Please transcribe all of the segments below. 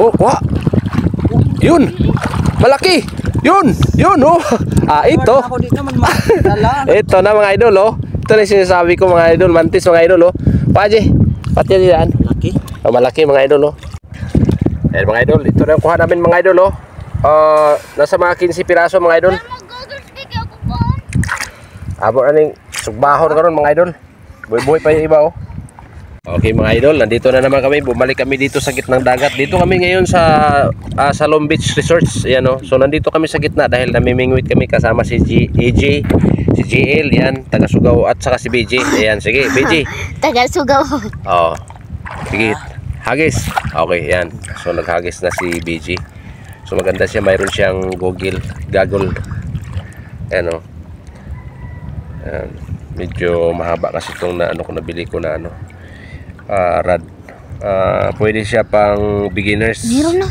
Oh, wa. Yun. Malaki. Yun oh. Ito. Ito na mga idol oh. Ito na sinasabi ko mga idol, mantis mga idol oh. Paje. Pati yan. Malaki. Oh, malaki mga idol oh. Ayan mga idol, ito na yung kuha namin mga idol oh. Nasa mga 15 piraso mga idol. Abo na ning sugbahon karon mga idol. Buhay-buhay pa yung iba oh. Okay mga idol, nandito na naman kami. Bumalik kami dito sa gitnang dagat. Dito kami ngayon sa Long Beach Resorts. Ayan oh. So nandito kami sa gitna dahil namimingwit kami kasama si AJ, si JL, yan, taga Sugaw at saka si BJ. Ayan, sige, BJ. Taga Sugaw. Oh. Sige, hagis. Okay, yan. So naghagis na si BJ. So maganda siya, mayroon siyang goggle. Ayan oh. Ayan. Medyo mahaba kasi itong nabili ko na rad. Pwede siya pang beginners. Meron na.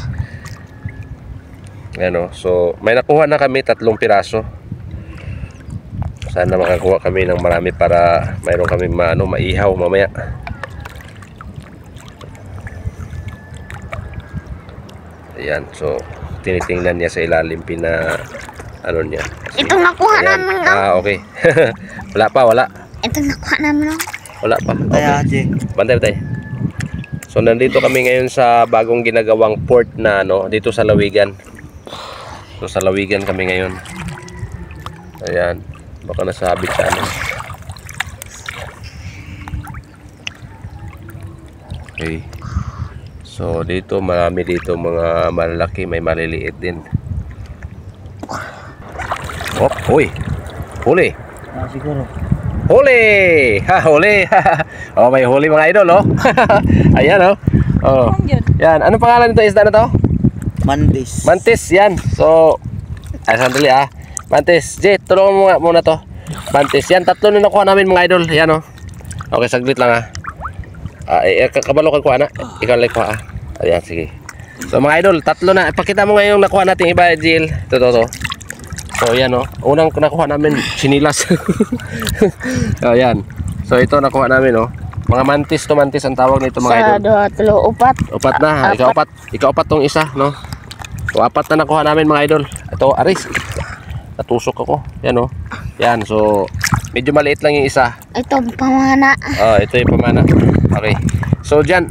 Ayan o. So may nakuha na kami 3 piraso. Sana makakuha kami ng marami para mayroon kami maihaw mamaya. Ayan. So tinitingnan niya sa ilalim niya. Kasi, Itong nakuha namin no? Okay. Wala. Itong nakuha namin no? Wala pa. Okay. Bantay. So nandito kami ngayon sa bagong ginagawang port na dito sa Lawigan. So sa Lawigan kami ngayon. Ayan. Baka nasabit sa Okay. So dito marami dito mga malalaki, may maliliit din. Oh, hoy. Huli. Siguro. Huli! Huli! Oh, may huli mga idol, oh. Ayan, oh. Oh. Yan, anong pangalan nito isda na to? Mantis. Mantis, yan. So, sandali Mantis, J, tulungan mo muna to. Mantis, yan, 3 na nakuha namin mga idol. Yan, oh. Okay, saglit lang kabalo ka kuha na. Ikaw lang kuha Ayan, sige. So mga idol, 3 na. Ipakita mo ngayon nakuha natin iba, Jill. Ito. So yan oh. Unang nakuha namin sinilas. Oh yan. So ito nakuha namin oh. Mga mantis ang tawag nito mga idol. 1, 2, 3, 4. 4 na. Ikaw apat tong isa no. So 4 na nakuha namin mga idol. Ito aris. Natusok ako. Yan oh. Yan so medyo maliit lang yung isa. Ito pamana. Oh, ito yung pamana. Okay. So diyan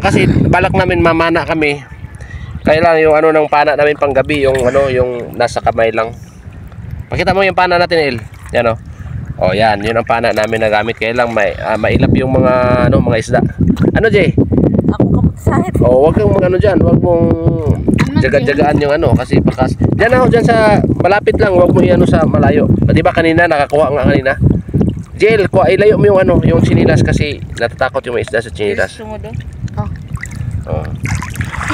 kasi balak namin mamana kami. Kailangan yung ng pana namin panggabi, yung yung nasa kamay lang. Pakita mo yung pana natin, El. Yan oh. Oh, yan, yun ang pana namin na gamit. Kailangan mailap yung mga mga isda. Ano, Jay? Ako kapagsahet. Oh, wag kang diyan, wag mong jaga-jagaan yung kasi bakas. Diyan diyan sa malapit lang, wag mo sa malayo. Di ba kanina nakakuha nga kanina? Jay, ilayo mo yung yung sinilas kasi natatakot yung mga isda sa sinilas. Oh.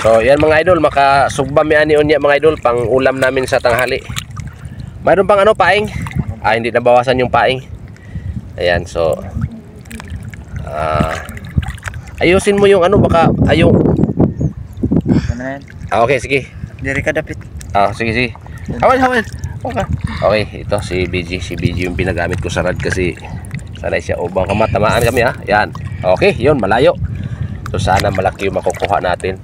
So, yan mga idol, makasugba mi ani unya mga idol pang ulam namin sa tanghali. Mayroon pang paing. Hindi nabawasan yung paing. Ayan, so ayusin mo yung baka ayaw. Okay, sige. Diri ka dapit. Sige. Hawan. Okay, ito si BG yung pinagamit ko sa rad kasi sanay siya ubang kamatamaan kami Yan. Okay, yun malayo. So sana malaki yung makukuha natin.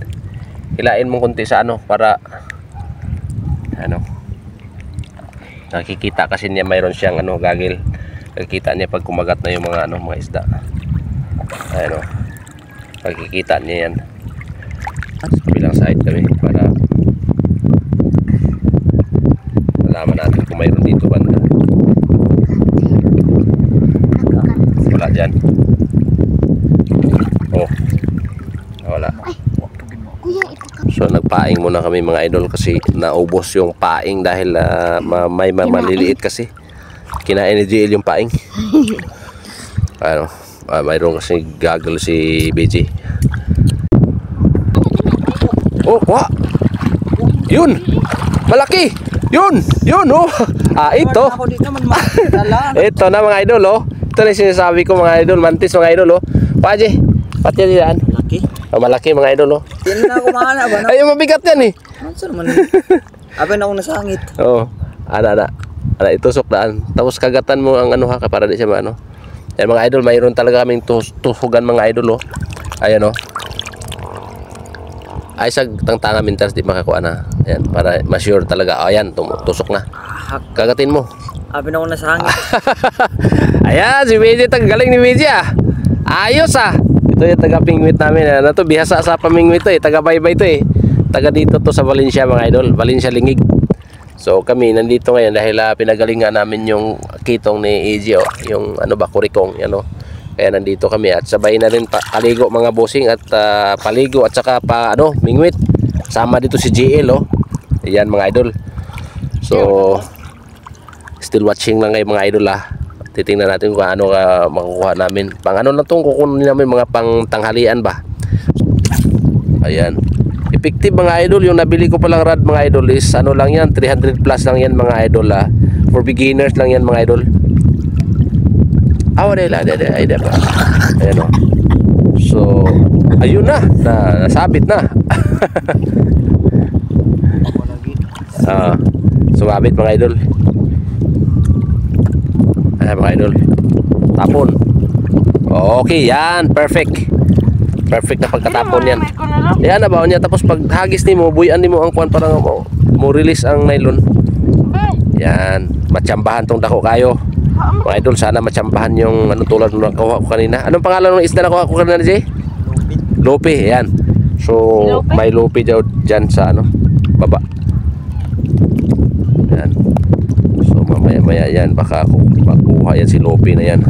Hilain mo kunti sa para nakikita kasi niya mayroon siyang gagil. Nakikita niya pag kumagat na yung mga mga isda. Ayan nakikita niya yan. Sa kabilang side kami para malaman natin kung mayroon dito banda. Wala dyan. Oh, wala. So nagpaing muna kami mga idol kasi naubos yung paing dahil may maliliit kasi. Kinain ni JL yung paing. Mayroon kasi gagol si BJ. Oh, wa. Yun. Malaki. Yun oh. Ito. Ito na mga idol oh. Ito na sinasabi ko mga idol, mantis mga idol oh. Paje. Pati yan. Malaki mga idol oh. Yan na ako mahana ba? Ay, mabigat yan Saan man? Abi na ako nasangit. Oo. Ana, itusok daan. Tapos kagatan mo ang para di siya maano. Yan mga idol, mayroon talaga kaming tusugan mga idol oh. Ayan oh. Ay sa tangtanga mintas di makakuha na. Ayan, para ma-sure talaga. Ayan, tusok na. Kagatin mo. Abi na ako nasangit. Ayan, si Meji, galing ni Meji ah. Ayos ah. Ito yung taga-pingwit namin. Ano to, bihasa sa pamingwit to eh. Taga-baybay to eh. Taga dito to sa Valencia mga idol. Valencia Lingig. So kami nandito ngayon dahil pinagalingan namin yung kitong ni EJ oh. Yung ano ba, kurikong. Yan oh. Kaya nandito kami at sabay na rin paligo mga bossing at paligo at saka pa ano, mingwit. Sama dito si JL oh. Ayan mga idol. So still watching lang kayo mga idol ah. Titingnan natin kung ano makukuha namin. Pang ano na itong kukunin namin mga pang tanghalian ba. Ayan. Effective mga idol. Yung nabili ko palang rod mga idol is ano lang yan. 300 plus lang yan mga idol ah. For beginners lang yan mga idol. Wala ay pa. Ayan o. So ayun na. Nasabit na. Sumabit mga idol. Ayan mga idol. Tapon. Okay yan. Perfect. Perfect na pagkatapon yan. Yan na ba niya. Tapos pag hagis ni mo, buyan ni mo ang kuwan parang mo release ang nylon. Yan. Matsambahan tong dako kayo. Mga idol, sana matsambahan yung ano tulad ng nakuha ko kanina. Anong pangalan ng isda na nakuha ko kanina, Jay? Lope. Yan. So may lope daw dyan sa ano baba. Yan. So mamaya yan baka ako makuha yan si Lope na yan.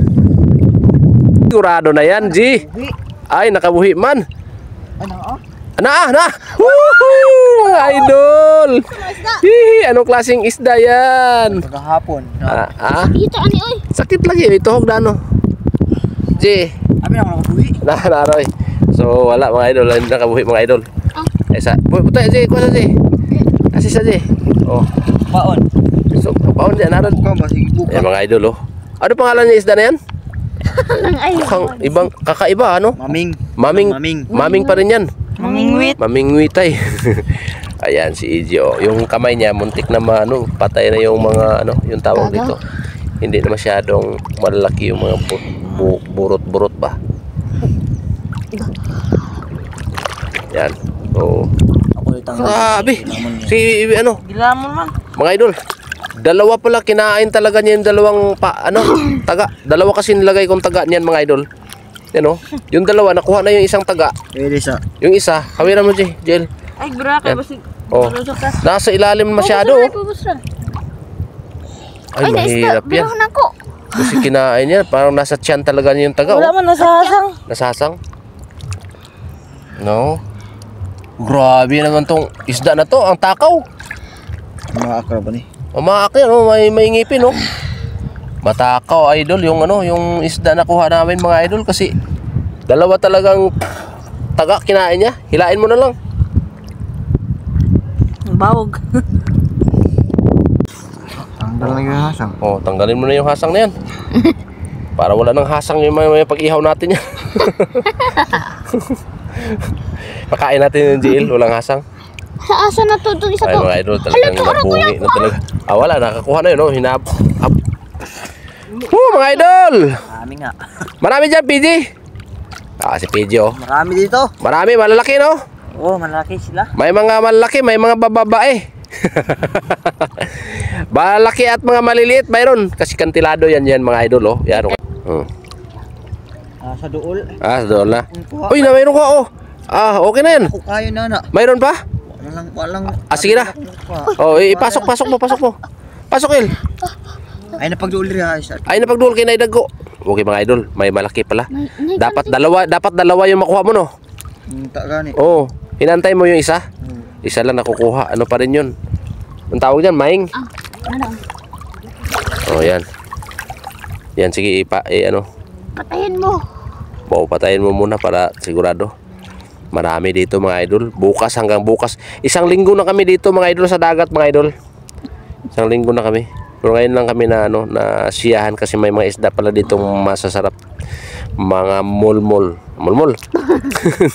Sigurado na yan, G. Ay, nakabuhi man. Ana. Woohoo! Mga idol. Hihi, anong klaseng isda yan? Pagkahapon. Ito ani oy. Sakit lagi, ito hog na ano. G. Abi na ako nakabuhi. Naroy. So wala mga idol, hindi nakabuhi mga idol. Ay sa, puta G, kuha sa G. Kasi sa G. Oh. Paon. So, paon dyan, naroon. Ko ba sige buka. Ayan mga idol oh. Ano pangalan niya isda na yan? Mukhang ibang kakaiba ano? Maming pa rin yan. Mamingwit. Mamingwitay. Ayan si EJ oh. Yung kamay niya muntik na ano, patay na yung mga ano, yung tawag dito. Hindi na masyadong malaki yung mga burot-burot ba. Yan. So, Ako itang sabi. Si ano? Gilamon man. Mga idol. Dalawa pala kinain talaga niya yung dalawang taga. Dalawa kasi nilagay kong taga niyan mga idol. Yan oh. Yung dalawa nakuha na yung isang taga. pwede sa. Yung isa, kawiran mo Jel. Ay, bra kay basig. Oh. Nasa ilalim masyado oh. Ay, mahirap yan. Nako. Kasi kinain niya, parang nasa tiyan talaga niya yung taga Wala oh. man nasasang. Nasasang. No. Grabe naman tong isda na to, ang takaw. Mga akra ba ni? Umaak yan oh, may ngipin oh. Matakaw idol yung ano, yung isda na kuha namin mga idol kasi dalawa talagang taga kinain niya. Hilain mo na lang. Bawog. Tanggal na yung hasang. Oh, tanggalin mo na yung hasang na yan. Para wala nang hasang yung may pag-ihaw natin yan. Pakain natin yung GL, walang hasang. Sa asa na to itong isa Ay to? mga idol, talagang nabungi na talaga. Wala, nakakuha na yun oh, hinab. Mga idol! Marami nga. Marami dyan, PG. Si PG oh. Marami dito. Marami, malalaki no? Oo, malaki sila. May mga malalaki, may mga bababae. Malaki at mga maliliit mayroon. Kasi kantilado yan mga idol oh. Yan oh. Sa dool. Sa dool na. Uy, na mayroon ko oh. Okay na yan. Ako kayo na. Mayroon pa? Walang. Sige na. Oh, pasok mo. Pasok Il. Ay napagdool rin ha. Ay napagdool kay Naidago. Okay mga idol, may malaki pala. Dapat dalawa yung makuha mo no. Gani. Oh, hinantay mo yung isa. Isa lang nakukuha. Ano pa rin yun? Ang tawag dyan, maing. Oh, yan. Yan, sige, ano. Patayin mo. Patayin mo muna para sigurado. Marami dito mga idol. Bukas hanggang bukas. Isang linggo na kami dito mga idol sa dagat mga idol. Isang linggo na kami. Pero ngayon lang kami na na siyahan kasi may mga isda pala ditong masasarap. Mga mulmul.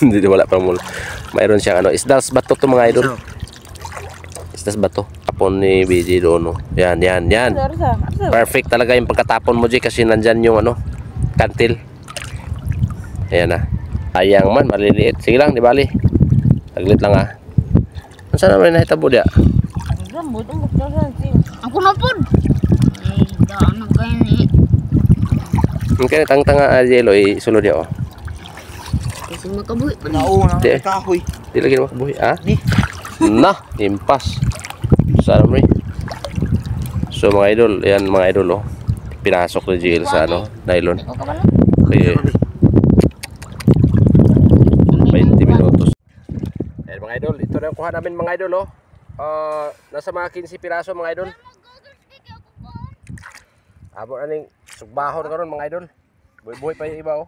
Hindi wala pa mul. Mayroon siyang isdas bato to mga idol. Isdas bato. Tapon ni BJ doon. Yan. Perfect talaga yung pagkatapon mo G kasi nandyan yung kantil. Ayan na. Ayang man maliliit. Sige lang, di bali. Saglit lang ah. Saan naman nahitabo dia? Gambot ang buktasan siya. Ako na po. Ay, daan na kayo ni. Ang kaya tang-tanga yelo isulod dia oh. Kasi makabuhi pa na. Nauna Di. na kahoy. Di lagi na makabuhi ah. Ni. Nah, impas. Sana mo So mga idol, yan mga idol oh. Pinasok ni JL sa ano, nylon. O kabalo. Okay. 20 minutos. Ayan mga idol, ito na yung kuha namin mga idol oh. Nasa mga 15 piraso mga idol. Abo na ning sugbahon karon mga idol. Buhay-buhay pa yung iba oh.